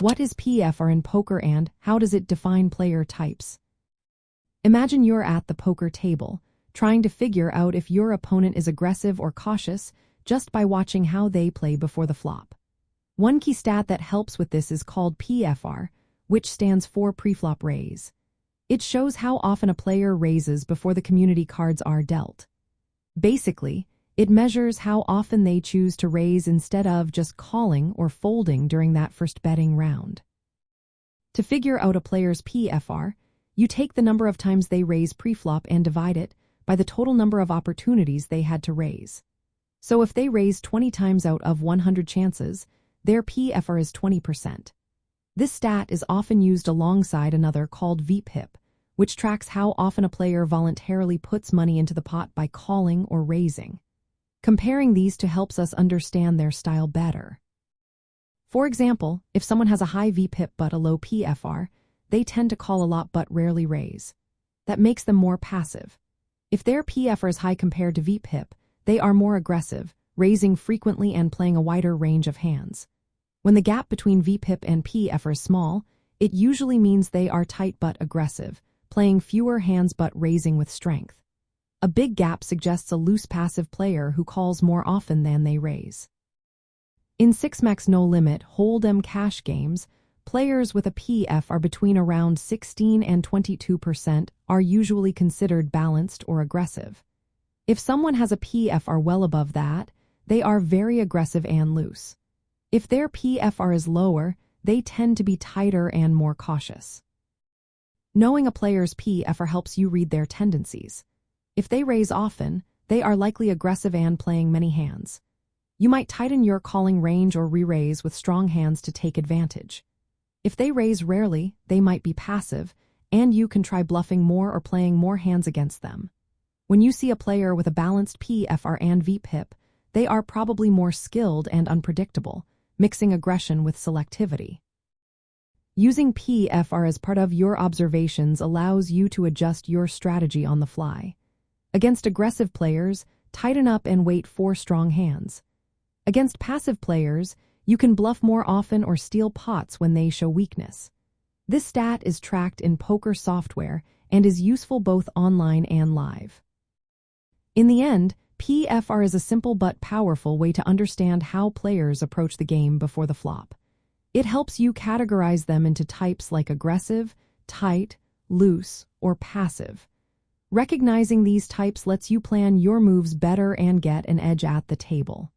What is PFR in poker and how does it define player types? Imagine you're at the poker table, trying to figure out if your opponent is aggressive or cautious just by watching how they play before the flop. One key stat that helps with this is called PFR, which stands for preflop raise. It shows how often a player raises before the community cards are dealt. Basically, it measures how often they choose to raise instead of just calling or folding during that first betting round. To figure out a player's PFR, you take the number of times they raise preflop and divide it by the total number of opportunities they had to raise. So if they raise 20 times out of 100 chances, their PFR is 20%. This stat is often used alongside another called VPIP, which tracks how often a player voluntarily puts money into the pot by calling or raising. Comparing these two helps us understand their style better. For example, if someone has a high VPIP but a low PFR, they tend to call a lot but rarely raise. That makes them more passive. If their PFR is high compared to VPIP, they are more aggressive, raising frequently and playing a wider range of hands. When the gap between VPIP and PFR is small, it usually means they are tight but aggressive, playing fewer hands but raising with strength. A big gap suggests a loose passive player who calls more often than they raise. In 6-max no-limit Hold'em cash games, players with a PFR between around 16 and 22% are usually considered balanced or aggressive. If someone has a PFR well above that, they are very aggressive and loose. If their PFR is lower, they tend to be tighter and more cautious. Knowing a player's PFR helps you read their tendencies. If they raise often, they are likely aggressive and playing many hands. You might tighten your calling range or re-raise with strong hands to take advantage. If they raise rarely, they might be passive, and you can try bluffing more or playing more hands against them. When you see a player with a balanced PFR and VPIP, they are probably more skilled and unpredictable, mixing aggression with selectivity. Using PFR as part of your observations allows you to adjust your strategy on the fly. Against aggressive players, tighten up and wait for strong hands. Against passive players, you can bluff more often or steal pots when they show weakness. This stat is tracked in poker software and is useful both online and live. In the end, PFR is a simple but powerful way to understand how players approach the game before the flop. It helps you categorize them into types like aggressive, tight, loose, or passive. Recognizing these types lets you plan your moves better and get an edge at the table.